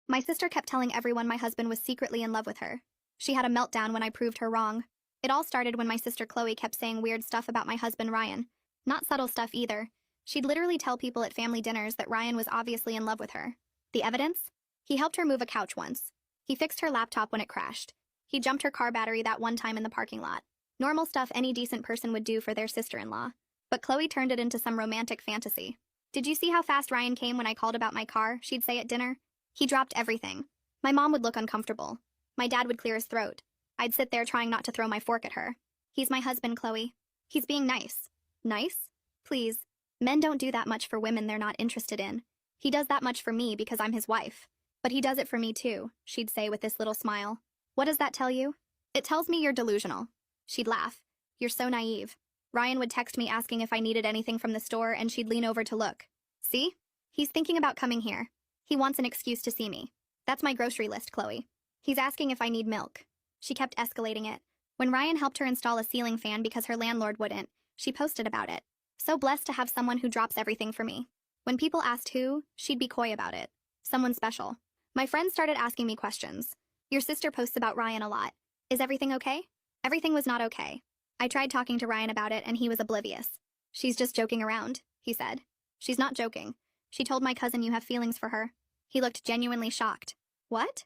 My sister kept telling everyone my husband was secretly in love with her. She had a meltdown when I proved her wrong. It all started when my sister Chloe kept saying weird stuff about my husband Ryan. Not subtle stuff either. She'd literally tell people at family dinners that Ryan was obviously in love with her. The evidence? He helped her move a couch once. He fixed her laptop when it crashed. He jumped her car battery that one time in the parking lot. Normal stuff any decent person would do for their sister-in-law. But Chloe turned it into some romantic fantasy. Did you see how fast Ryan came when I called about my car? She'd say at dinner. He dropped everything. My mom would look uncomfortable. My dad would clear his throat. I'd sit there trying not to throw my fork at her. He's my husband, Chloe. He's being nice. Nice? Please. Men don't do that much for women they're not interested in. He does that much for me because I'm his wife. But he does it for me too, she'd say with this little smile. What does that tell you? It tells me you're delusional. She'd laugh. You're so naive. Ryan would text me asking if I needed anything from the store and she'd lean over to look. See? He's thinking about coming here. He wants an excuse to see me. That's my grocery list, Chloe. He's asking if I need milk. She kept escalating it. When Ryan helped her install a ceiling fan because her landlord wouldn't, she posted about it. So blessed to have someone who drops everything for me. When people asked who, she'd be coy about it. Someone special. My friends started asking me questions. Your sister posts about Ryan a lot. Is everything okay? Everything was not okay. I tried talking to Ryan about it and he was oblivious. She's just joking around, he said. She's not joking. She told my cousin you have feelings for her. He looked genuinely shocked. What?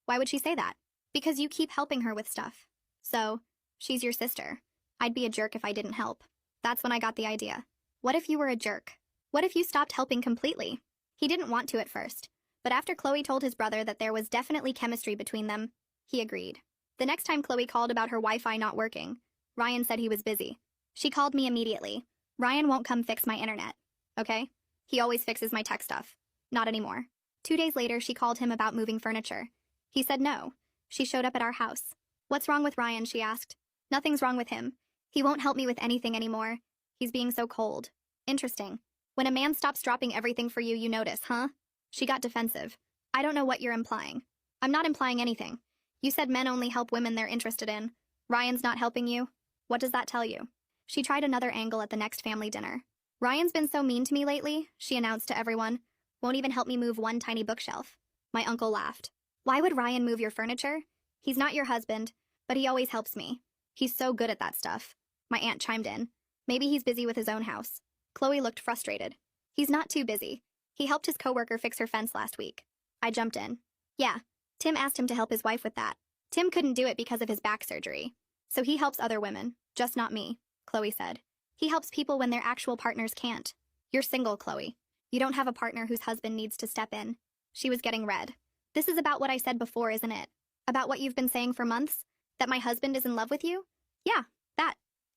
Why would she say that? Because you keep helping her with stuff. So, she's your sister. I'd be a jerk if I didn't help. That's when I got the idea. What if you were a jerk? What if you stopped helping completely? He didn't want to at first, but after Chloe told his brother that there was definitely chemistry between them, he agreed. The next time Chloe called about her Wi-Fi not working, Ryan said he was busy. She called me immediately. Ryan won't come fix my internet. Okay? He always fixes my tech stuff. Not anymore. 2 days later, she called him about moving furniture. He said no. She showed up at our house. What's wrong with Ryan, she asked. Nothing's wrong with him. He won't help me with anything anymore. He's being so cold. Interesting. When a man stops dropping everything for you, you notice, huh? She got defensive. I don't know what you're implying. I'm not implying anything. You said men only help women they're interested in. Ryan's not helping you? What does that tell you? She tried another angle at the next family dinner. Ryan's been so mean to me lately, she announced to everyone. Won't even help me move one tiny bookshelf. My uncle laughed. Why would Ryan move your furniture? He's not your husband, but he always helps me. He's so good at that stuff. My aunt chimed in. Maybe he's busy with his own house. Chloe looked frustrated. He's not too busy. He helped his coworker fix her fence last week. I jumped in. Yeah, Tim asked him to help his wife with that. Tim couldn't do it because of his back surgery. So he helps other women, just not me, Chloe said. He helps people when their actual partners can't. You're single, Chloe. You don't have a partner whose husband needs to step in. She was getting red. This is about what I said before, isn't it? About what you've been saying for months? That my husband is in love with you? Yeah, that.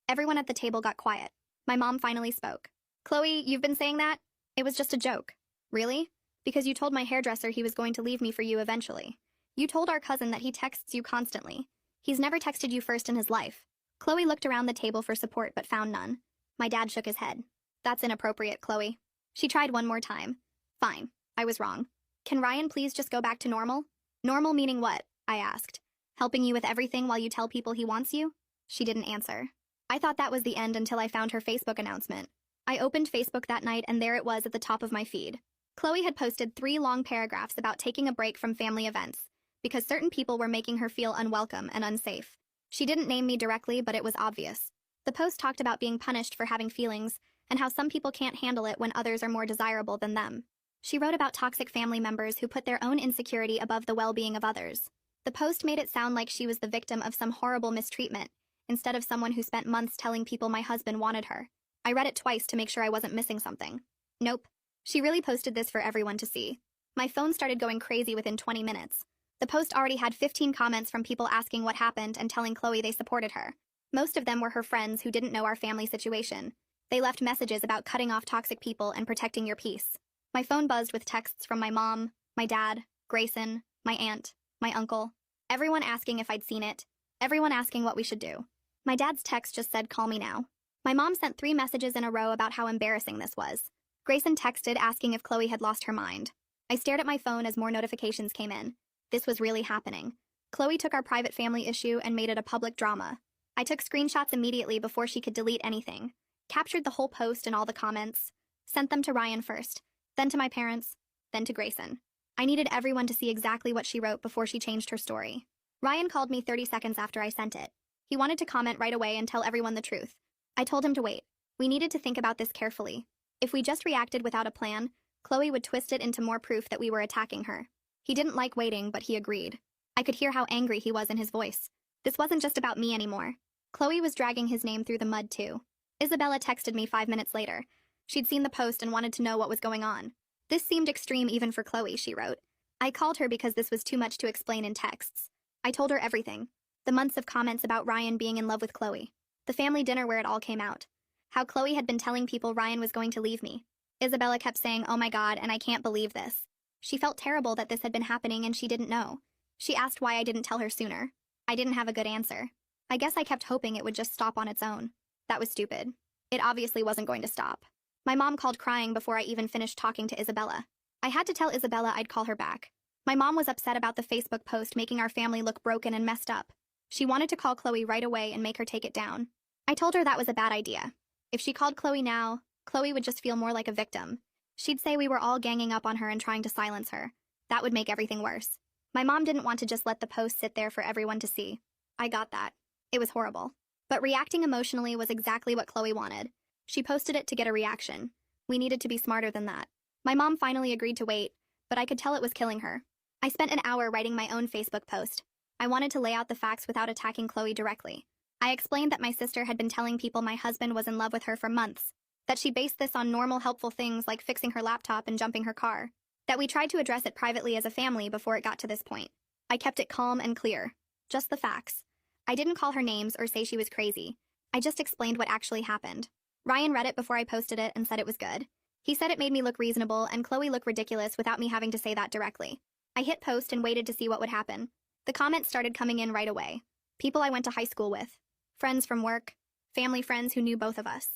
Everyone at the table got quiet. My mom finally spoke. Chloe, you've been saying that? It was just a joke. Really? Because you told my hairdresser he was going to leave me for you eventually. You told our cousin that he texts you constantly. He's never texted you first in his life. Chloe looked around the table for support but found none. My dad shook his head. That's inappropriate, Chloe. She tried one more time. Fine, I was wrong. Can Ryan please just go back to normal? Normal meaning what? I asked. Helping you with everything while you tell people he wants you? She didn't answer. I thought that was the end until I found her Facebook announcement. I opened Facebook that night and there it was at the top of my feed. Chloe had posted 3 long paragraphs about taking a break from family events because certain people were making her feel unwelcome and unsafe. She didn't name me directly, but it was obvious. The post talked about being punished for having feelings and how some people can't handle it when others are more desirable than them. She wrote about toxic family members who put their own insecurity above the well-being of others. The post made it sound like she was the victim of some horrible mistreatment, instead of someone who spent months telling people my husband wanted her. I read it twice to make sure I wasn't missing something. Nope. She really posted this for everyone to see. My phone started going crazy within 20 minutes. The post already had 15 comments from people asking what happened and telling Chloe they supported her. Most of them were her friends who didn't know our family situation. They left messages about cutting off toxic people and protecting your peace. My phone buzzed with texts from my mom, my dad, Grayson, my aunt, my uncle. Everyone asking if I'd seen it. Everyone asking what we should do. My dad's text just said, call me now. My mom sent 3 messages in a row about how embarrassing this was. Grayson texted asking if Chloe had lost her mind. I stared at my phone as more notifications came in. This was really happening. Chloe took our private family issue and made it a public drama. I took screenshots immediately before she could delete anything. Captured the whole post and all the comments. Sent them to Ryan first, then to my parents, then to Grayson. I needed everyone to see exactly what she wrote before she changed her story. Ryan called me 30 seconds after I sent it. He wanted to comment right away and tell everyone the truth. I told him to wait. We needed to think about this carefully. If we just reacted without a plan, Chloe would twist it into more proof that we were attacking her. He didn't like waiting, but he agreed. I could hear how angry he was in his voice. This wasn't just about me anymore. Chloe was dragging his name through the mud too. Isabella texted me 5 minutes later. She'd seen the post and wanted to know what was going on. This seemed extreme even for Chloe, she wrote. I called her because this was too much to explain in texts. I told her everything. The months of comments about Ryan being in love with Chloe. The family dinner where it all came out. How Chloe had been telling people Ryan was going to leave me. Isabella kept saying, "Oh my God, and I can't believe this." She felt terrible that this had been happening and she didn't know. She asked why I didn't tell her sooner. I didn't have a good answer. I guess I kept hoping it would just stop on its own. That was stupid. It obviously wasn't going to stop. My mom called crying before I even finished talking to Isabella. I had to tell Isabella I'd call her back. My mom was upset about the Facebook post making our family look broken and messed up. She wanted to call Chloe right away and make her take it down. I told her that was a bad idea. If she called Chloe now, Chloe would just feel more like a victim. She'd say we were all ganging up on her and trying to silence her. That would make everything worse. My mom didn't want to just let the post sit there for everyone to see. I got that. It was horrible. But reacting emotionally was exactly what Chloe wanted. She posted it to get a reaction. We needed to be smarter than that. My mom finally agreed to wait, but I could tell it was killing her. I spent an hour writing my own Facebook post. I wanted to lay out the facts without attacking Chloe directly. I explained that my sister had been telling people my husband was in love with her for months, that she based this on normal helpful things like fixing her laptop and jumping her car, that we tried to address it privately as a family before it got to this point. I kept it calm and clear. Just the facts. I didn't call her names or say she was crazy. I just explained what actually happened. Ryan read it before I posted it and said it was good. He said it made me look reasonable and Chloe look ridiculous without me having to say that directly. I hit post and waited to see what would happen. The comments started coming in right away. People I went to high school with. Friends from work. Family friends who knew both of us.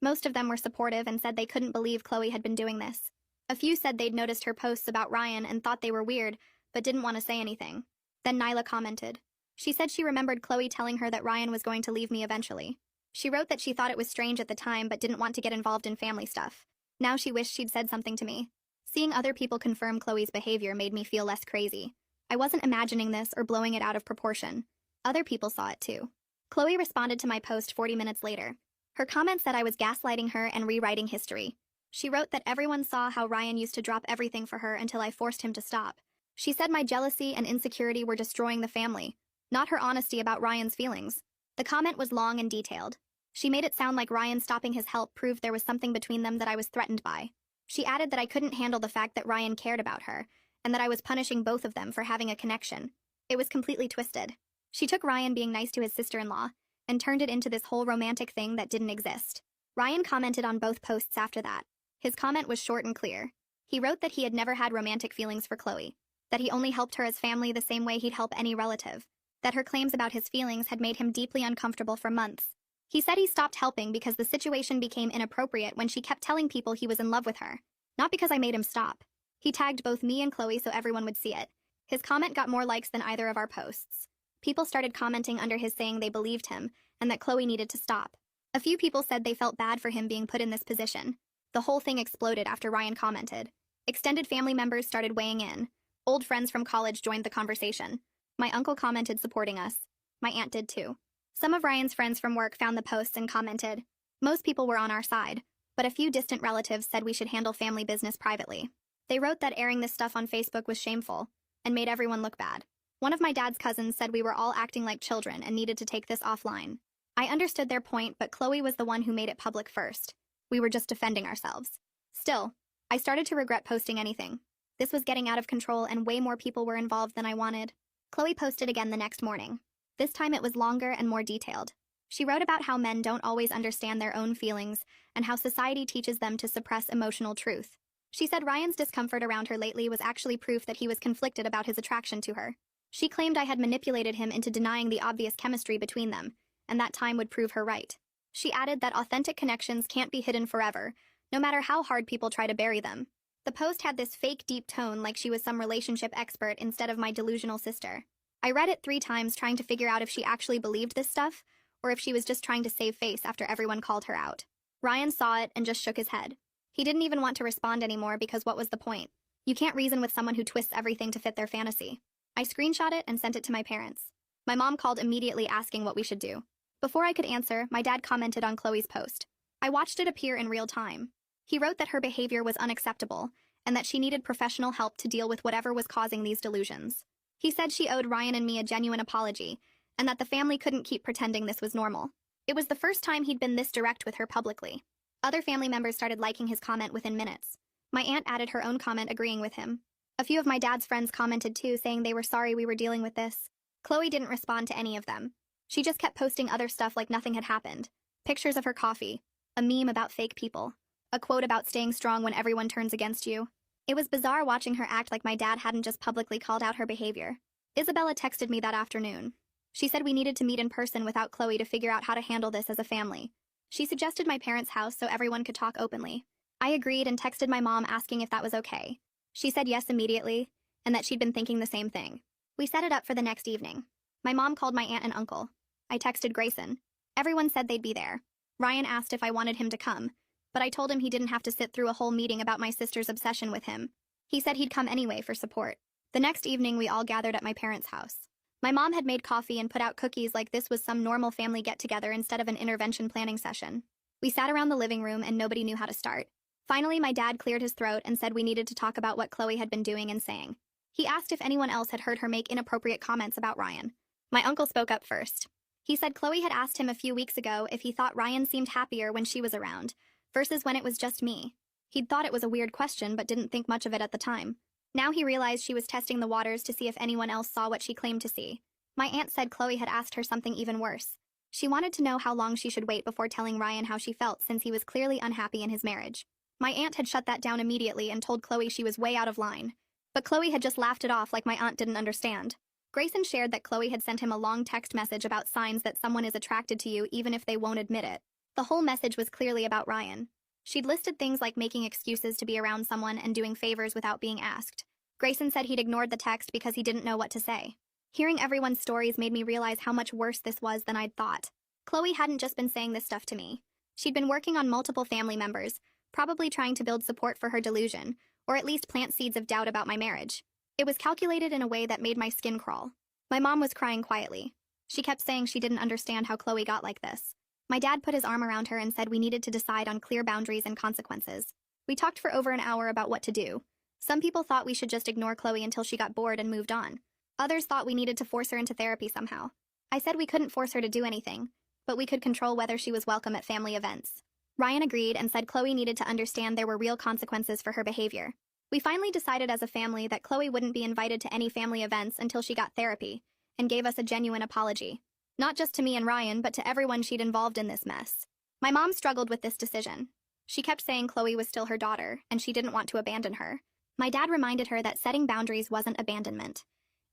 Most of them were supportive and said they couldn't believe Chloe had been doing this. A few said they'd noticed her posts about Ryan and thought they were weird, but didn't want to say anything. Then Nyla commented. She said she remembered Chloe telling her that Ryan was going to leave me eventually. She wrote that she thought it was strange at the time but didn't want to get involved in family stuff. Now she wished she'd said something to me. Seeing other people confirm Chloe's behavior made me feel less crazy. I wasn't imagining this or blowing it out of proportion. Other people saw it too. Chloe responded to my post 40 minutes later. Her comment said I was gaslighting her and rewriting history. She wrote that everyone saw how Ryan used to drop everything for her until I forced him to stop. She said my jealousy and insecurity were destroying the family, not her honesty about Ryan's feelings. The comment was long and detailed. She made it sound like Ryan stopping his help proved there was something between them that I was threatened by. She added that I couldn't handle the fact that Ryan cared about her, and that I was punishing both of them for having a connection. It was completely twisted. She took Ryan being nice to his sister-in-law and turned it into this whole romantic thing that didn't exist. Ryan commented on both posts after that. His comment was short and clear. He wrote that he had never had romantic feelings for Chloe, that he only helped her as family the same way he'd help any relative, that her claims about his feelings had made him deeply uncomfortable for months. He said he stopped helping because the situation became inappropriate when she kept telling people he was in love with her, not because I made him stop. He tagged both me and Chloe so everyone would see it. His comment got more likes than either of our posts. People started commenting under his saying they believed him and that Chloe needed to stop. A few people said they felt bad for him being put in this position. The whole thing exploded after Ryan commented. Extended family members started weighing in. Old friends from college joined the conversation. My uncle commented supporting us. My aunt did too. Some of Ryan's friends from work found the posts and commented. Most people were on our side, but a few distant relatives said we should handle family business privately. They wrote that airing this stuff on Facebook was shameful and made everyone look bad. One of my dad's cousins said we were all acting like children and needed to take this offline. I understood their point, but Chloe was the one who made it public first. We were just defending ourselves. Still, I started to regret posting anything. This was getting out of control and way more people were involved than I wanted. Chloe posted again the next morning. This time it was longer and more detailed. She wrote about how men don't always understand their own feelings and how society teaches them to suppress emotional truth. She said Ryan's discomfort around her lately was actually proof that he was conflicted about his attraction to her. She claimed I had manipulated him into denying the obvious chemistry between them, and that time would prove her right. She added that authentic connections can't be hidden forever, no matter how hard people try to bury them. The post had this fake deep tone like she was some relationship expert instead of my delusional sister. I read it 3 times trying to figure out if she actually believed this stuff, or if she was just trying to save face after everyone called her out. Ryan saw it and just shook his head. He didn't even want to respond anymore because what was the point? You can't reason with someone who twists everything to fit their fantasy. I screenshot it and sent it to my parents. My mom called immediately asking what we should do. Before I could answer, my dad commented on Chloe's post. I watched it appear in real time. He wrote that her behavior was unacceptable and that she needed professional help to deal with whatever was causing these delusions. He said she owed Ryan and me a genuine apology and that the family couldn't keep pretending this was normal. It was the first time he'd been this direct with her publicly. Other family members started liking his comment within minutes. My aunt added her own comment agreeing with him. A few of my dad's friends commented too, saying they were sorry we were dealing with this. Chloe didn't respond to any of them. She just kept posting other stuff like nothing had happened. Pictures of her coffee, a meme about fake people, a quote about staying strong when everyone turns against you. It was bizarre watching her act like my dad hadn't just publicly called out her behavior. Isabella texted me that afternoon. She said we needed to meet in person without Chloe to figure out how to handle this as a family. She suggested my parents' house so everyone could talk openly. I agreed and texted my mom asking if that was okay. She said yes immediately, and that she'd been thinking the same thing. We set it up for the next evening. My mom called my aunt and uncle. I texted Grayson. Everyone said they'd be there. Ryan asked if I wanted him to come, but I told him he didn't have to sit through a whole meeting about my sister's obsession with him. He said he'd come anyway for support. The next evening, we all gathered at my parents' house. My mom had made coffee and put out cookies like this was some normal family get-together instead of an intervention planning session. We sat around the living room and nobody knew how to start. Finally, my dad cleared his throat and said we needed to talk about what Chloe had been doing and saying. He asked if anyone else had heard her make inappropriate comments about Ryan. My uncle spoke up first. He said Chloe had asked him a few weeks ago if he thought Ryan seemed happier when she was around, versus when it was just me. He'd thought it was a weird question but didn't think much of it at the time. Now he realized she was testing the waters to see if anyone else saw what she claimed to see. My aunt said Chloe had asked her something even worse. She wanted to know how long she should wait before telling Ryan how she felt since he was clearly unhappy in his marriage. My aunt had shut that down immediately and told Chloe she was way out of line. But Chloe had just laughed it off like my aunt didn't understand. Grayson shared that Chloe had sent him a long text message about signs that someone is attracted to you even if they won't admit it. The whole message was clearly about Ryan. She'd listed things like making excuses to be around someone and doing favors without being asked. Grayson said he'd ignored the text because he didn't know what to say. Hearing everyone's stories made me realize how much worse this was than I'd thought. Chloe hadn't just been saying this stuff to me. She'd been working on multiple family members, probably trying to build support for her delusion, or at least plant seeds of doubt about my marriage. It was calculated in a way that made my skin crawl. My mom was crying quietly. She kept saying she didn't understand how Chloe got like this. My dad put his arm around her and said we needed to decide on clear boundaries and consequences. We talked for over an hour about what to do. Some people thought we should just ignore Chloe until she got bored and moved on. Others thought we needed to force her into therapy somehow. I said we couldn't force her to do anything, but we could control whether she was welcome at family events. Ryan agreed and said Chloe needed to understand there were real consequences for her behavior. We finally decided as a family that Chloe wouldn't be invited to any family events until she got therapy, and gave us a genuine apology. Not just to me and Ryan, but to everyone she'd involved in this mess. My mom struggled with this decision. She kept saying Chloe was still her daughter, and she didn't want to abandon her. My dad reminded her that setting boundaries wasn't abandonment.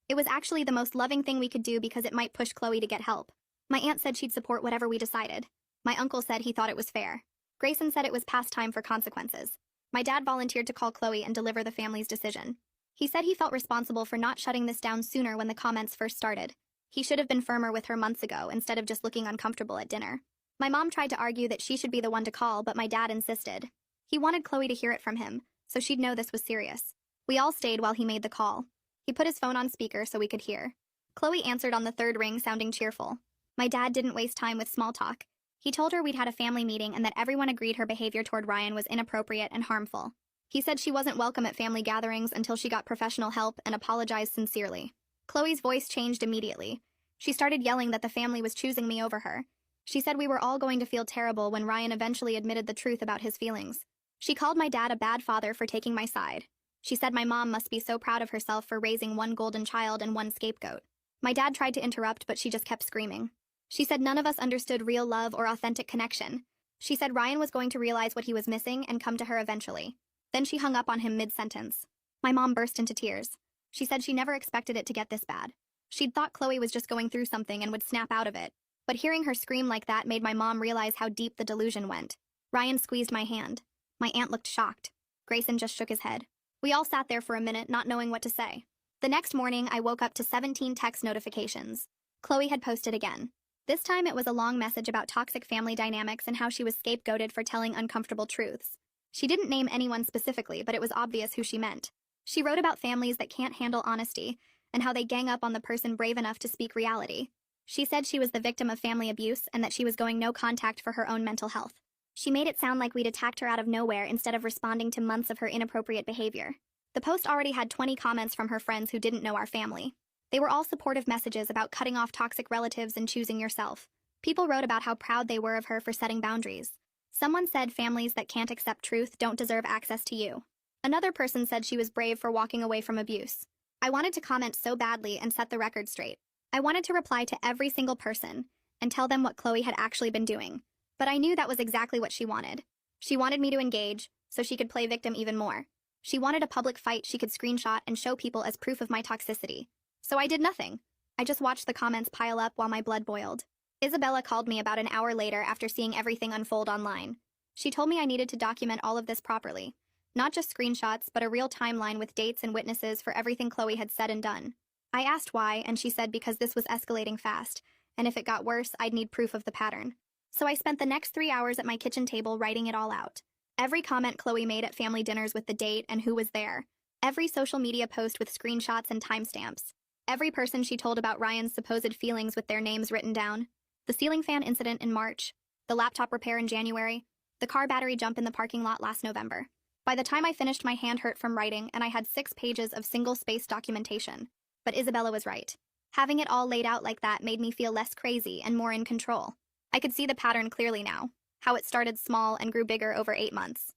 It was actually the most loving thing we could do because it might push Chloe to get help. My aunt said she'd support whatever we decided. My uncle said he thought it was fair. Grayson said it was past time for consequences. My dad volunteered to call Chloe and deliver the family's decision. He said he felt responsible for not shutting this down sooner when the comments first started. He should have been firmer with her months ago instead of just looking uncomfortable at dinner. My mom tried to argue that she should be the one to call, but my dad insisted. He wanted Chloe to hear it from him, so she'd know this was serious. We all stayed while he made the call. He put his phone on speaker so we could hear. Chloe answered on the third ring, sounding cheerful. My dad didn't waste time with small talk. He told her we'd had a family meeting and that everyone agreed her behavior toward Ryan was inappropriate and harmful. He said she wasn't welcome at family gatherings until she got professional help and apologized sincerely. Chloe's voice changed immediately. She started yelling that the family was choosing me over her. She said we were all going to feel terrible when Ryan eventually admitted the truth about his feelings. She called my dad a bad father for taking my side. She said my mom must be so proud of herself for raising one golden child and one scapegoat. My dad tried to interrupt, but she just kept screaming. She said none of us understood real love or authentic connection. She said Ryan was going to realize what he was missing and come to her eventually. Then she hung up on him mid-sentence. My mom burst into tears. She said she never expected it to get this bad. She'd thought Chloe was just going through something and would snap out of it. But hearing her scream like that made my mom realize how deep the delusion went. Ryan squeezed my hand. My aunt looked shocked. Grayson just shook his head. We all sat there for a minute, not knowing what to say. The next morning, I woke up to 17 text notifications. Chloe had posted again. This time it was a long message about toxic family dynamics and how she was scapegoated for telling uncomfortable truths. She didn't name anyone specifically, but it was obvious who she meant. She wrote about families that can't handle honesty and how they gang up on the person brave enough to speak reality. She said she was the victim of family abuse and that she was going no contact for her own mental health. She made it sound like we'd attacked her out of nowhere instead of responding to months of her inappropriate behavior. The post already had 20 comments from her friends who didn't know our family. They were all supportive messages about cutting off toxic relatives and choosing yourself. People wrote about how proud they were of her for setting boundaries. Someone said families that can't accept truth don't deserve access to you. Another person said she was brave for walking away from abuse. I wanted to comment so badly and set the record straight. I wanted to reply to every single person and tell them what Chloe had actually been doing. But I knew that was exactly what she wanted. She wanted me to engage so she could play victim even more. She wanted a public fight she could screenshot and show people as proof of my toxicity. So I did nothing. I just watched the comments pile up while my blood boiled. Isabella called me about an hour later after seeing everything unfold online. She told me I needed to document all of this properly. Not just screenshots, but a real timeline with dates and witnesses for everything Chloe had said and done. I asked why, and she said because this was escalating fast, and if it got worse, I'd need proof of the pattern. So I spent the next 3 hours at my kitchen table writing it all out. Every comment Chloe made at family dinners with the date and who was there. Every social media post with screenshots and timestamps. Every person she told about Ryan's supposed feelings with their names written down. The ceiling fan incident in March. The laptop repair in January. The car battery jump in the parking lot last November. By the time I finished, my hand hurt from writing, and I had 6 pages of single-spaced documentation. But Isabella was right. Having it all laid out like that made me feel less crazy and more in control. I could see the pattern clearly now, how it started small and grew bigger over 8 months.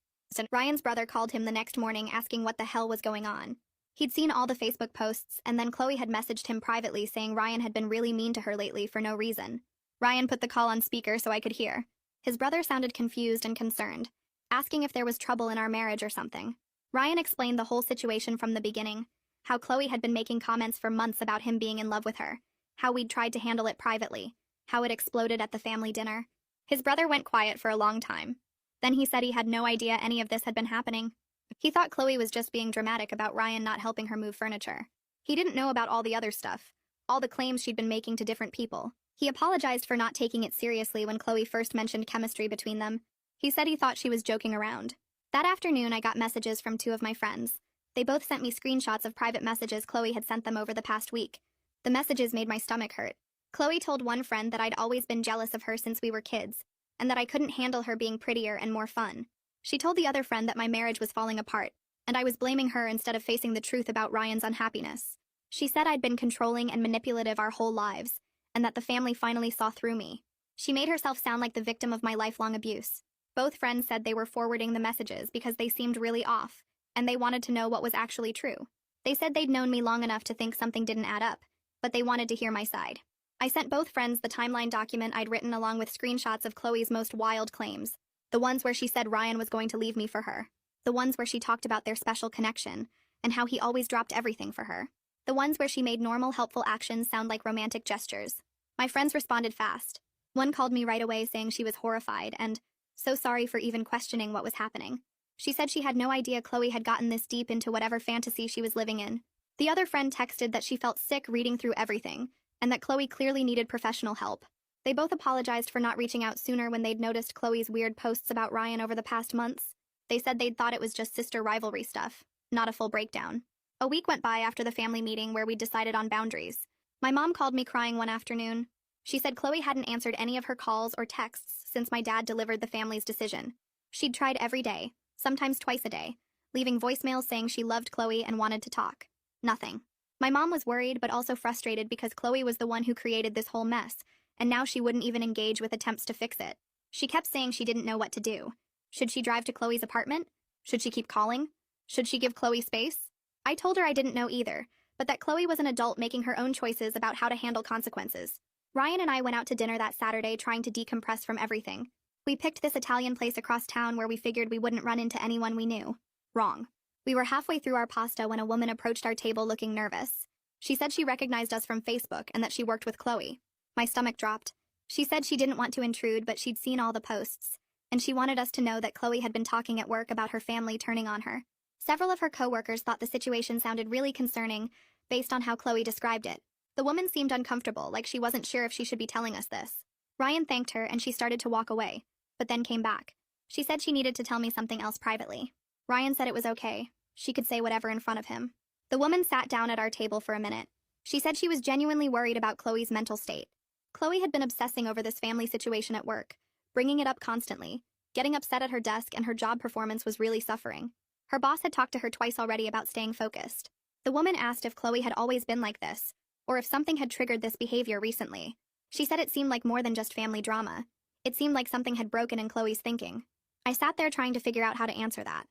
Ryan's brother called him the next morning asking what the hell was going on. He'd seen all the Facebook posts, and then Chloe had messaged him privately saying Ryan had been really mean to her lately for no reason. Ryan put the call on speaker so I could hear. His brother sounded confused and concerned, asking if there was trouble in our marriage or something. Ryan explained the whole situation from the beginning, how Chloe had been making comments for months about him being in love with her, how we'd tried to handle it privately, how it exploded at the family dinner. His brother went quiet for a long time. Then he said he had no idea any of this had been happening. He thought Chloe was just being dramatic about Ryan not helping her move furniture. He didn't know about all the other stuff, all the claims she'd been making to different people. He apologized for not taking it seriously when Chloe first mentioned chemistry between them. He said he thought she was joking around. That afternoon, I got messages from 2 of my friends. They both sent me screenshots of private messages Chloe had sent them over the past week. The messages made my stomach hurt. Chloe told one friend that I'd always been jealous of her since we were kids, and that I couldn't handle her being prettier and more fun. She told the other friend that my marriage was falling apart, and I was blaming her instead of facing the truth about Ryan's unhappiness. She said I'd been controlling and manipulative our whole lives, and that the family finally saw through me. She made herself sound like the victim of my lifelong abuse. Both friends said they were forwarding the messages because they seemed really off, and they wanted to know what was actually true. They said they'd known me long enough to think something didn't add up, but they wanted to hear my side. I sent both friends the timeline document I'd written along with screenshots of Chloe's most wild claims. The ones where she said Ryan was going to leave me for her. The ones where she talked about their special connection, and how he always dropped everything for her. The ones where she made normal, helpful actions sound like romantic gestures. My friends responded fast. One called me right away saying she was horrified and so sorry for even questioning what was happening. She said she had no idea Chloe had gotten this deep into whatever fantasy she was living in. The other friend texted that she felt sick reading through everything, and that Chloe clearly needed professional help. They both apologized for not reaching out sooner when they'd noticed Chloe's weird posts about Ryan over the past months. They said they'd thought it was just sister rivalry stuff, not a full breakdown. A week went by after the family meeting where we decided on boundaries. My mom called me crying one afternoon. She said Chloe hadn't answered any of her calls or texts since my dad delivered the family's decision. She'd tried every day, sometimes twice a day, leaving voicemails saying she loved Chloe and wanted to talk. Nothing. My mom was worried but also frustrated because Chloe was the one who created this whole mess, and now she wouldn't even engage with attempts to fix it. She kept saying she didn't know what to do. Should she drive to Chloe's apartment? Should she keep calling? Should she give Chloe space? I told her I didn't know either, but that Chloe was an adult making her own choices about how to handle consequences. Ryan and I went out to dinner that Saturday trying to decompress from everything. We picked this Italian place across town where we figured we wouldn't run into anyone we knew. Wrong. We were halfway through our pasta when a woman approached our table looking nervous. She said she recognized us from Facebook and that she worked with Chloe. My stomach dropped. She said she didn't want to intrude, but she'd seen all the posts, and she wanted us to know that Chloe had been talking at work about her family turning on her. Several of her coworkers thought the situation sounded really concerning based on how Chloe described it. The woman seemed uncomfortable, like she wasn't sure if she should be telling us this. Ryan thanked her and she started to walk away, but then came back. She said she needed to tell me something else privately. Ryan said it was okay. She could say whatever in front of him. The woman sat down at our table for a minute. She said she was genuinely worried about Chloe's mental state. Chloe had been obsessing over this family situation at work, bringing it up constantly, getting upset at her desk, and her job performance was really suffering. Her boss had talked to her twice already about staying focused. The woman asked if Chloe had always been like this, or if something had triggered this behavior recently. She said it seemed like more than just family drama. It seemed like something had broken in Chloe's thinking. I sat there trying to figure out how to answer that.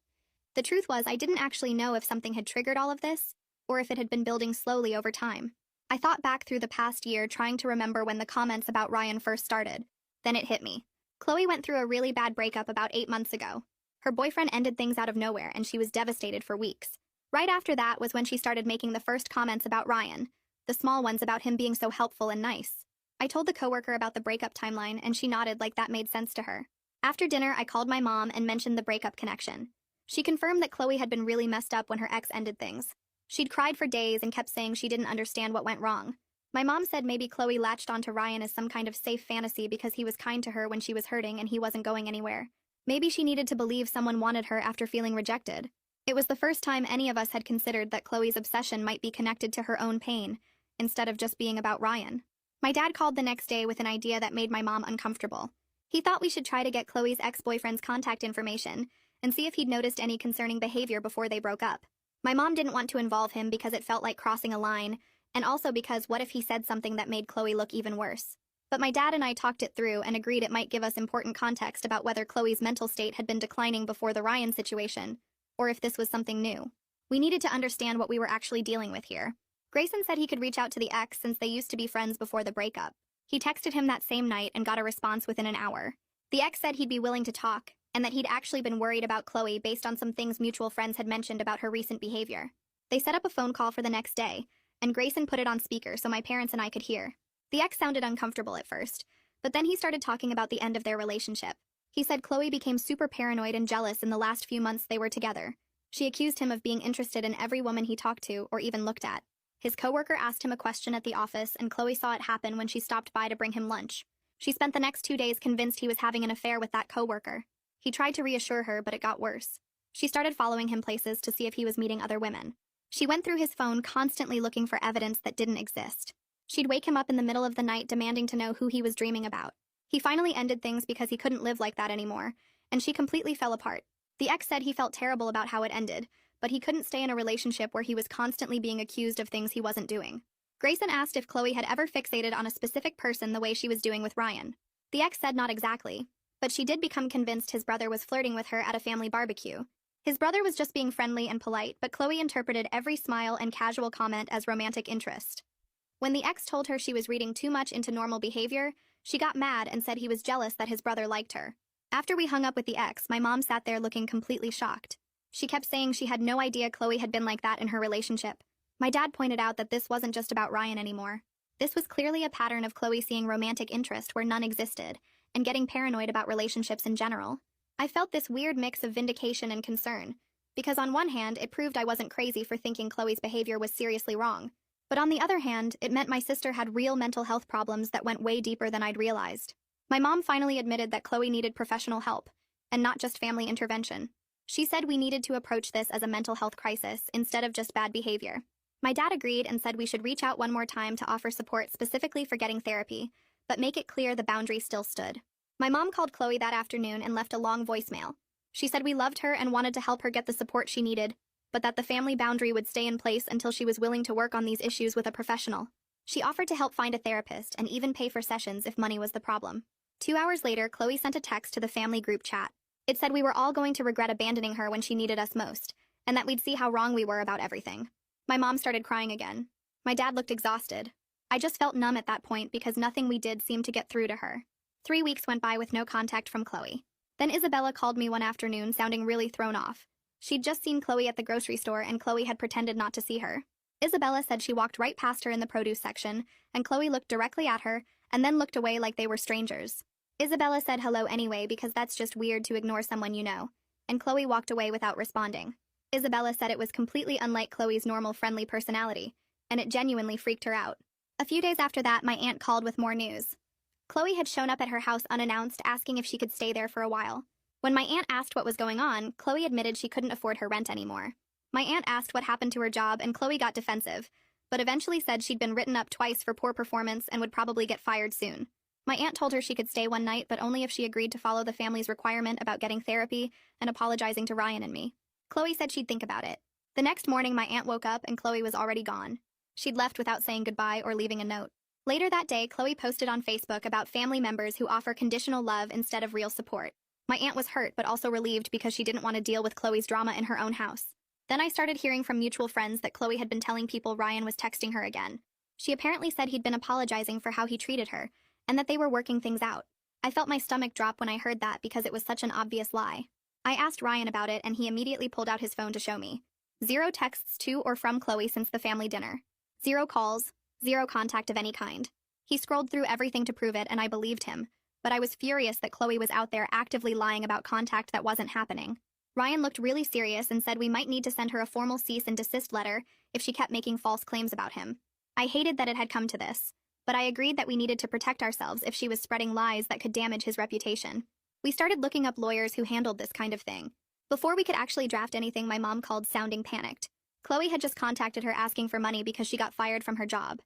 The truth was, I didn't actually know if something had triggered all of this, or if it had been building slowly over time. I thought back through the past year, trying to remember when the comments about Ryan first started. Then it hit me. Chloe went through a really bad breakup about 8 months ago. Her boyfriend ended things out of nowhere, and she was devastated for weeks. Right after that was when she started making the first comments about Ryan, the small ones about him being so helpful and nice. I told the coworker about the breakup timeline, and she nodded like that made sense to her. After dinner, I called my mom and mentioned the breakup connection. She confirmed that Chloe had been really messed up when her ex ended things. She'd cried for days and kept saying she didn't understand what went wrong. My mom said maybe Chloe latched onto Ryan as some kind of safe fantasy because he was kind to her when she was hurting and he wasn't going anywhere. Maybe she needed to believe someone wanted her after feeling rejected. It was the first time any of us had considered that Chloe's obsession might be connected to her own pain, instead of just being about Ryan. My dad called the next day with an idea that made my mom uncomfortable. He thought we should try to get Chloe's ex-boyfriend's contact information and see if he'd noticed any concerning behavior before they broke up. My mom didn't want to involve him because it felt like crossing a line, and also because what if he said something that made Chloe look even worse? But my dad and I talked it through and agreed it might give us important context about whether Chloe's mental state had been declining before the Ryan situation, or if this was something new. We needed to understand what we were actually dealing with here. Grayson said he could reach out to the ex since they used to be friends before the breakup. He texted him that same night and got a response within an hour. The ex said he'd be willing to talk, and that he'd actually been worried about Chloe based on some things mutual friends had mentioned about her recent behavior. They set up a phone call for the next day, and Grayson put it on speaker so my parents and I could hear. The ex sounded uncomfortable at first, but then he started talking about the end of their relationship. He said Chloe became super paranoid and jealous in the last few months they were together. She accused him of being interested in every woman he talked to or even looked at. His coworker asked him a question at the office, and Chloe saw it happen when she stopped by to bring him lunch. She spent the next 2 days convinced he was having an affair with that coworker. He tried to reassure her, but it got worse. She started following him places to see if he was meeting other women. She went through his phone constantly looking for evidence that didn't exist. She'd wake him up in the middle of the night demanding to know who he was dreaming about. He finally ended things because he couldn't live like that anymore, and she completely fell apart. The ex said he felt terrible about how it ended, but he couldn't stay in a relationship where he was constantly being accused of things he wasn't doing. Grayson asked if Chloe had ever fixated on a specific person the way she was doing with Ryan. The ex said not exactly, but she did become convinced his brother was flirting with her at a family barbecue. His brother was just being friendly and polite, but Chloe interpreted every smile and casual comment as romantic interest. When the ex told her she was reading too much into normal behavior, she got mad and said he was jealous that his brother liked her. After we hung up with the ex, my mom sat there looking completely shocked. She kept saying she had no idea Chloe had been like that in her relationship. My dad pointed out that this wasn't just about Ryan anymore. This was clearly a pattern of Chloe seeing romantic interest where none existed, and getting paranoid about relationships in general. I felt this weird mix of vindication and concern, because on one hand, it proved I wasn't crazy for thinking Chloe's behavior was seriously wrong. But on the other hand, it meant my sister had real mental health problems that went way deeper than I'd realized. My mom finally admitted that Chloe needed professional help, and not just family intervention. She said we needed to approach this as a mental health crisis instead of just bad behavior. My dad agreed and said we should reach out one more time to offer support specifically for getting therapy, but make it clear the boundary still stood. My mom called Chloe that afternoon and left a long voicemail. She said we loved her and wanted to help her get the support she needed, but that the family boundary would stay in place until she was willing to work on these issues with a professional. She offered to help find a therapist and even pay for sessions if money was the problem. 2 hours later, Chloe sent a text to the family group chat. It said we were all going to regret abandoning her when she needed us most, and that we'd see how wrong we were about everything. My mom started crying again. My dad looked exhausted. I just felt numb at that point because nothing we did seemed to get through to her. 3 weeks went by with no contact from Chloe. Then Isabella called me one afternoon, sounding really thrown off. She'd just seen Chloe at the grocery store, and Chloe had pretended not to see her. Isabella said she walked right past her in the produce section, and Chloe looked directly at her, and then looked away like they were strangers. Isabella said hello anyway because that's just weird to ignore someone you know, and Chloe walked away without responding. Isabella said it was completely unlike Chloe's normal friendly personality, and it genuinely freaked her out. A few days after that, my aunt called with more news. Chloe had shown up at her house unannounced, asking if she could stay there for a while. When my aunt asked what was going on, Chloe admitted she couldn't afford her rent anymore. My aunt asked what happened to her job, and Chloe got defensive, but eventually said she'd been written up twice for poor performance and would probably get fired soon. My aunt told her she could stay one night, but only if she agreed to follow the family's requirement about getting therapy and apologizing to Ryan and me. Chloe said she'd think about it. The next morning, my aunt woke up and Chloe was already gone. She'd left without saying goodbye or leaving a note. Later that day, Chloe posted on Facebook about family members who offer conditional love instead of real support. My aunt was hurt but also relieved because she didn't want to deal with Chloe's drama in her own house. Then I started hearing from mutual friends that Chloe had been telling people Ryan was texting her again. She apparently said he'd been apologizing for how he treated her, and that they were working things out. I felt my stomach drop when I heard that because it was such an obvious lie. I asked Ryan about it and he immediately pulled out his phone to show me. 0 texts to or from Chloe since the family dinner. 0 calls, 0 contact of any kind. He scrolled through everything to prove it and I believed him, but I was furious that Chloe was out there actively lying about contact that wasn't happening. Ryan looked really serious and said we might need to send her a formal cease and desist letter if she kept making false claims about him. I hated that it had come to this, but I agreed that we needed to protect ourselves if she was spreading lies that could damage his reputation. We started looking up lawyers who handled this kind of thing. Before we could actually draft anything, my mom called sounding panicked. Chloe had just contacted her asking for money because she got fired from her job.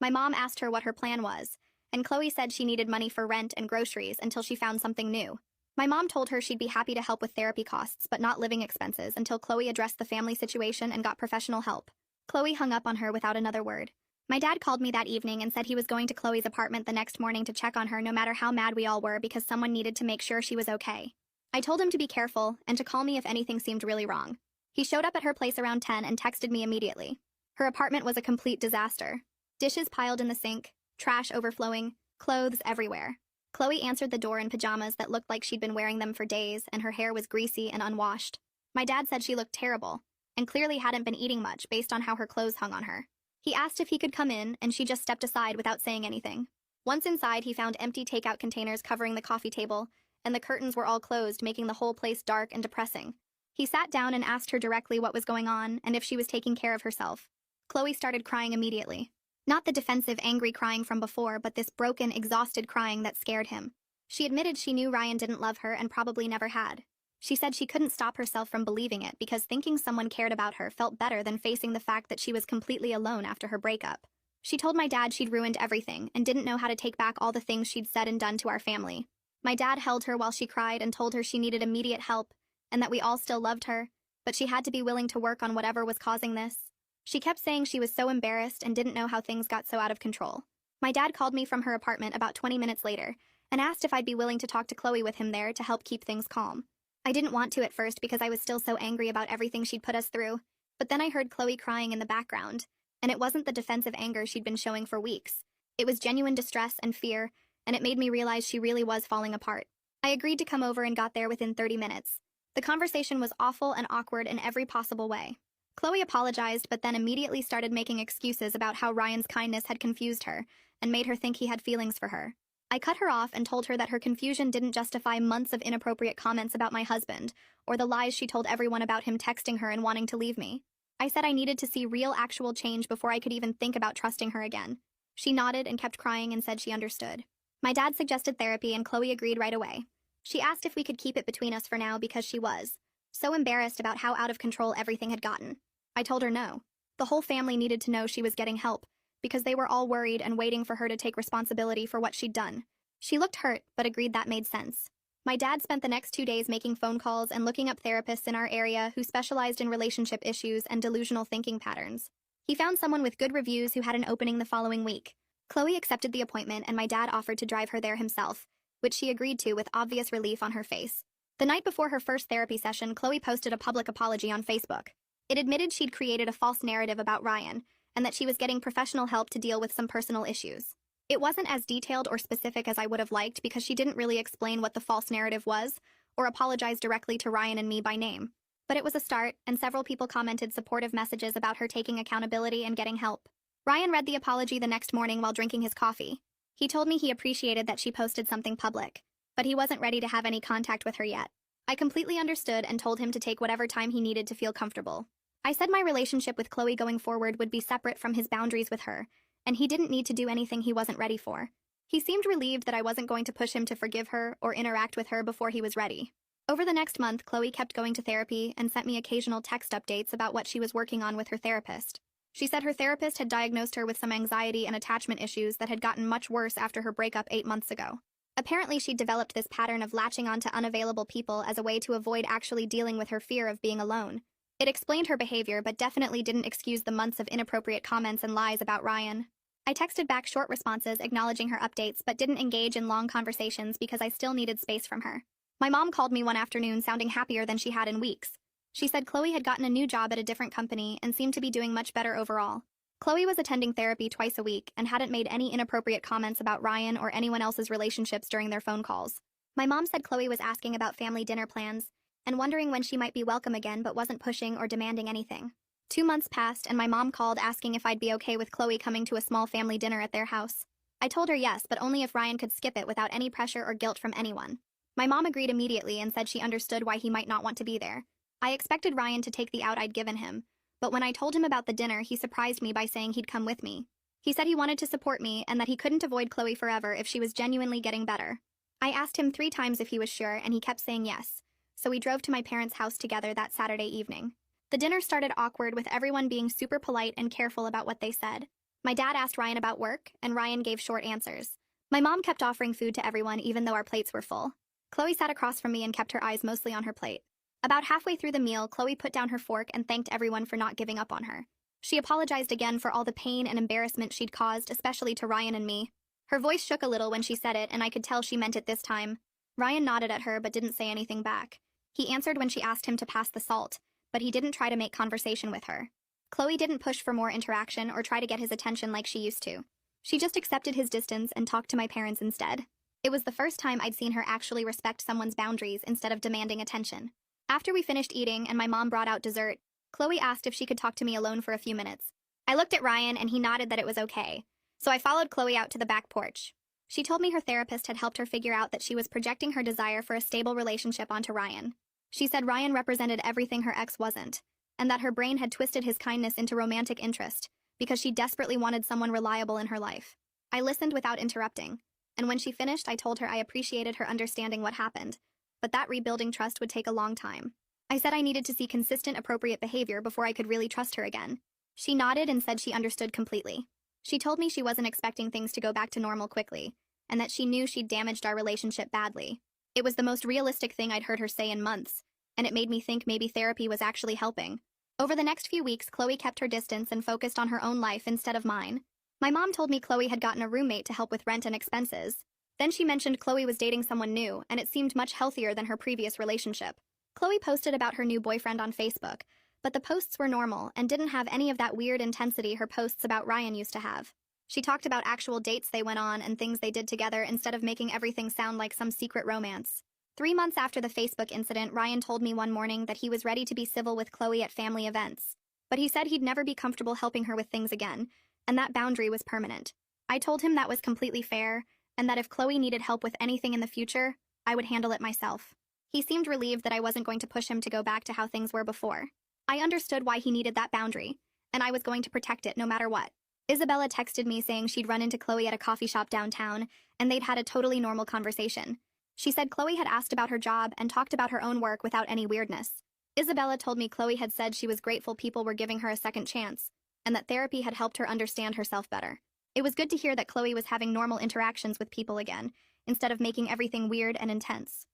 My mom asked her what her plan was, and Chloe said she needed money for rent and groceries until she found something new. My mom told her she'd be happy to help with therapy costs but not living expenses until Chloe addressed the family situation and got professional help. Chloe hung up on her without another word. My dad called me that evening and said he was going to Chloe's apartment the next morning to check on her no matter how mad we all were because someone needed to make sure she was okay. I told him to be careful and to call me if anything seemed really wrong. He showed up at her place around 10 and texted me immediately. Her apartment was a complete disaster. Dishes piled in the sink, trash overflowing, clothes everywhere. Chloe answered the door in pajamas that looked like she'd been wearing them for days, and her hair was greasy and unwashed. My dad said she looked terrible, and clearly hadn't been eating much based on how her clothes hung on her. He asked if he could come in, and she just stepped aside without saying anything. Once inside, he found empty takeout containers covering the coffee table, and the curtains were all closed, making the whole place dark and depressing. He sat down and asked her directly what was going on and if she was taking care of herself. Chloe started crying immediately. Not the defensive, angry crying from before, but this broken, exhausted crying that scared him. She admitted she knew Ryan didn't love her and probably never had. She said she couldn't stop herself from believing it because thinking someone cared about her felt better than facing the fact that she was completely alone after her breakup. She told my dad she'd ruined everything and didn't know how to take back all the things she'd said and done to our family. My dad held her while she cried and told her she needed immediate help and that we all still loved her, but she had to be willing to work on whatever was causing this. She kept saying she was so embarrassed and didn't know how things got so out of control. My dad called me from her apartment about 20 minutes later and asked if I'd be willing to talk to Chloe with him there to help keep things calm. I didn't want to at first because I was still so angry about everything she'd put us through, but then I heard Chloe crying in the background, and it wasn't the defensive anger she'd been showing for weeks. It was genuine distress and fear, and it made me realize she really was falling apart. I agreed to come over and got there within 30 minutes. The conversation was awful and awkward in every possible way. Chloe apologized, but then immediately started making excuses about how Ryan's kindness had confused her and made her think he had feelings for her. I cut her off and told her that her confusion didn't justify months of inappropriate comments about my husband or the lies she told everyone about him texting her and wanting to leave me. I said I needed to see real, actual change before I could even think about trusting her again. She nodded and kept crying and said she understood. My dad suggested therapy and Chloe agreed right away. She asked if we could keep it between us for now because she was so embarrassed about how out of control everything had gotten. I told her no. The whole family needed to know she was getting help because they were all worried and waiting for her to take responsibility for what she'd done. She looked hurt, but agreed that made sense. My dad spent the next 2 days making phone calls and looking up therapists in our area who specialized in relationship issues and delusional thinking patterns. He found someone with good reviews who had an opening the following week. Chloe accepted the appointment and my dad offered to drive her there himself, which she agreed to with obvious relief on her face. The night before her first therapy session, Chloe posted a public apology on Facebook. It admitted she'd created a false narrative about Ryan and that she was getting professional help to deal with some personal issues. It wasn't as detailed or specific as I would have liked because she didn't really explain what the false narrative was or apologize directly to Ryan and me by name. But it was a start, and several people commented supportive messages about her taking accountability and getting help. Ryan read the apology the next morning while drinking his coffee. He told me he appreciated that she posted something public, but he wasn't ready to have any contact with her yet. I completely understood and told him to take whatever time he needed to feel comfortable. I said my relationship with Chloe going forward would be separate from his boundaries with her, and he didn't need to do anything he wasn't ready for. He seemed relieved that I wasn't going to push him to forgive her or interact with her before he was ready. Over the next month, Chloe kept going to therapy and sent me occasional text updates about what she was working on with her therapist. She said her therapist had diagnosed her with some anxiety and attachment issues that had gotten much worse after her breakup 8 months ago. Apparently, she'd developed this pattern of latching onto unavailable people as a way to avoid actually dealing with her fear of being alone. It explained her behavior, but definitely didn't excuse the months of inappropriate comments and lies about Ryan. I texted back short responses acknowledging her updates, but didn't engage in long conversations because I still needed space from her. My mom called me one afternoon sounding happier than she had in weeks. She said Chloe had gotten a new job at a different company and seemed to be doing much better overall. Chloe was attending therapy twice a week and hadn't made any inappropriate comments about Ryan or anyone else's relationships during their phone calls. My mom said Chloe was asking about family dinner plans and wondering when she might be welcome again, but wasn't pushing or demanding anything. 2 months passed and my mom called asking if I'd be okay with Chloe coming to a small family dinner at their house. I told her yes, but only if Ryan could skip it without any pressure or guilt from anyone. My mom agreed immediately and said she understood why he might not want to be there. I expected Ryan to take the out I'd given him, but when I told him about the dinner, he surprised me by saying he'd come with me. He said he wanted to support me and that he couldn't avoid Chloe forever if she was genuinely getting better. I asked him 3 times if he was sure, and he kept saying yes, so we drove to my parents' house together that Saturday evening. The dinner started awkward with everyone being super polite and careful about what they said. My dad asked Ryan about work, and Ryan gave short answers. My mom kept offering food to everyone even though our plates were full. Chloe sat across from me and kept her eyes mostly on her plate. About halfway through the meal, Chloe put down her fork and thanked everyone for not giving up on her. She apologized again for all the pain and embarrassment she'd caused, especially to Ryan and me. Her voice shook a little when she said it, and I could tell she meant it this time. Ryan nodded at her but didn't say anything back. He answered when she asked him to pass the salt, but he didn't try to make conversation with her. Chloe didn't push for more interaction or try to get his attention like she used to. She just accepted his distance and talked to my parents instead. It was the first time I'd seen her actually respect someone's boundaries instead of demanding attention. After we finished eating and my mom brought out dessert, Chloe asked if she could talk to me alone for a few minutes. I looked at Ryan and he nodded that it was okay, so I followed Chloe out to the back porch. She told me her therapist had helped her figure out that she was projecting her desire for a stable relationship onto Ryan. She said Ryan represented everything her ex wasn't, and that her brain had twisted his kindness into romantic interest because she desperately wanted someone reliable in her life. I listened without interrupting, and when she finished, I told her I appreciated her understanding what happened, but that rebuilding trust would take a long time. I said I needed to see consistent, appropriate behavior before I could really trust her again. She nodded and said she understood completely. She told me she wasn't expecting things to go back to normal quickly, and that she knew she'd damaged our relationship badly. It was the most realistic thing I'd heard her say in months, and it made me think maybe therapy was actually helping. Over the next few weeks, Chloe kept her distance and focused on her own life instead of mine. My mom told me Chloe had gotten a roommate to help with rent and expenses. Then she mentioned Chloe was dating someone new, and it seemed much healthier than her previous relationship. Chloe posted about her new boyfriend on Facebook, but the posts were normal and didn't have any of that weird intensity her posts about Ryan used to have. She talked about actual dates they went on and things they did together instead of making everything sound like some secret romance. 3 months after the Facebook incident, Ryan told me one morning that he was ready to be civil with Chloe at family events, but he said he'd never be comfortable helping her with things again, and that boundary was permanent. I told him that was completely fair, and that if Chloe needed help with anything in the future, I would handle it myself. He seemed relieved that I wasn't going to push him to go back to how things were before. I understood why he needed that boundary, and I was going to protect it no matter what. Isabella texted me saying she'd run into Chloe at a coffee shop downtown, and they'd had a totally normal conversation. She said Chloe had asked about her job and talked about her own work without any weirdness. Isabella told me Chloe had said she was grateful people were giving her a second chance, and that therapy had helped her understand herself better. It was good to hear that Chloe was having normal interactions with people again, instead of making everything weird and intense.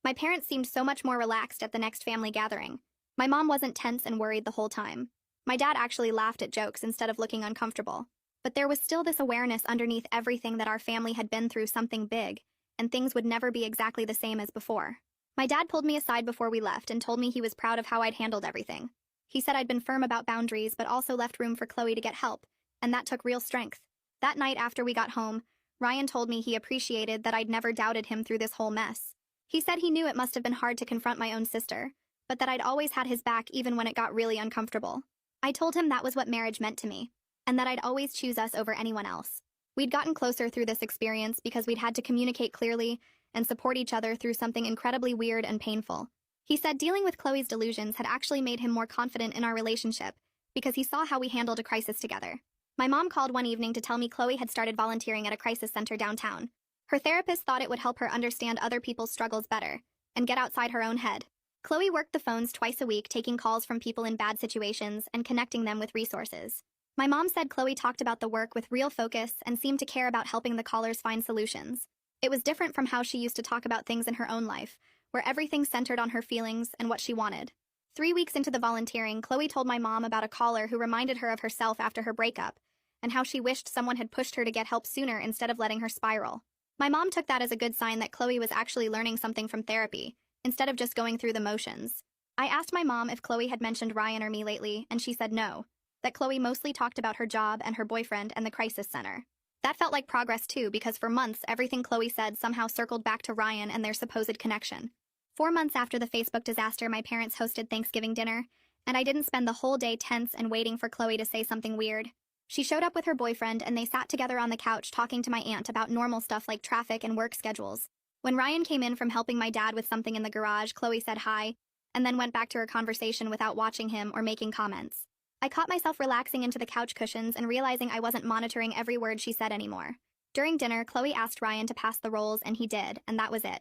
My parents seemed so much more relaxed at the next family gathering. My mom wasn't tense and worried the whole time. My dad actually laughed at jokes instead of looking uncomfortable. But there was still this awareness underneath everything that our family had been through something big, and things would never be exactly the same as before. My dad pulled me aside before we left and told me he was proud of how I'd handled everything. He said I'd been firm about boundaries but also left room for Chloe to get help, and that took real strength. That night after we got home, Ryan told me he appreciated that I'd never doubted him through this whole mess. He said he knew it must have been hard to confront my own sister, but that I'd always had his back even when it got really uncomfortable. I told him that was what marriage meant to me, and that I'd always choose us over anyone else. We'd gotten closer through this experience because we'd had to communicate clearly and support each other through something incredibly weird and painful. He said dealing with Chloe's delusions had actually made him more confident in our relationship because he saw how we handled a crisis together. My mom called one evening to tell me Chloe had started volunteering at a crisis center downtown. Her therapist thought it would help her understand other people's struggles better, and get outside her own head. Chloe worked the phones twice a week, taking calls from people in bad situations and connecting them with resources. My mom said Chloe talked about the work with real focus and seemed to care about helping the callers find solutions. It was different from how she used to talk about things in her own life, where everything centered on her feelings and what she wanted. 3 weeks into the volunteering, Chloe told my mom about a caller who reminded her of herself after her breakup, and how she wished someone had pushed her to get help sooner instead of letting her spiral. My mom took that as a good sign that Chloe was actually learning something from therapy, instead of just going through the motions. I asked my mom if Chloe had mentioned Ryan or me lately, and she said no, that Chloe mostly talked about her job and her boyfriend and the crisis center. That felt like progress too, because for months, everything Chloe said somehow circled back to Ryan and their supposed connection. 4 months after the Facebook disaster, my parents hosted Thanksgiving dinner, and I didn't spend the whole day tense and waiting for Chloe to say something weird. She showed up with her boyfriend, and they sat together on the couch talking to my aunt about normal stuff like traffic and work schedules. When Ryan came in from helping my dad with something in the garage, Chloe said hi, and then went back to her conversation without watching him or making comments. I caught myself relaxing into the couch cushions and realizing I wasn't monitoring every word she said anymore. During dinner, Chloe asked Ryan to pass the rolls, and he did, and that was it.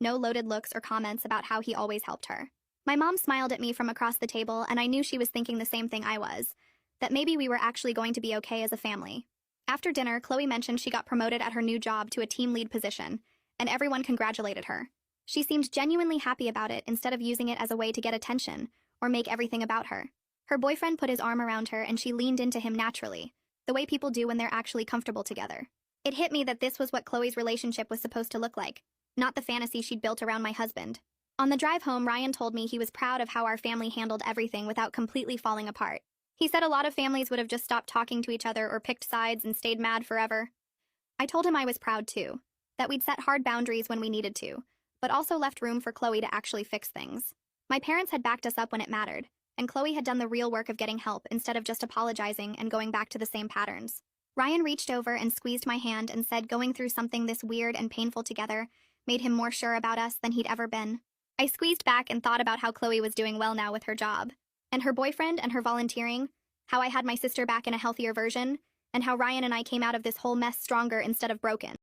No loaded looks or comments about how he always helped her. My mom smiled at me from across the table, and I knew she was thinking the same thing I was, that maybe we were actually going to be okay as a family. After dinner, Chloe mentioned she got promoted at her new job to a team lead position, and everyone congratulated her. She seemed genuinely happy about it instead of using it as a way to get attention or make everything about her. Her boyfriend put his arm around her and she leaned into him naturally, the way people do when they're actually comfortable together. It hit me that this was what Chloe's relationship was supposed to look like, not the fantasy she'd built around my husband. On the drive home, Ryan told me he was proud of how our family handled everything without completely falling apart. He said a lot of families would have just stopped talking to each other or picked sides and stayed mad forever. I told him I was proud too, that we'd set hard boundaries when we needed to, but also left room for Chloe to actually fix things. My parents had backed us up when it mattered, and Chloe had done the real work of getting help instead of just apologizing and going back to the same patterns. Ryan reached over and squeezed my hand and said going through something this weird and painful together made him more sure about us than he'd ever been. I squeezed back and thought about how Chloe was doing well now with her job, and her boyfriend and her volunteering, how I had my sister back in a healthier version, and how Ryan and I came out of this whole mess stronger instead of broken.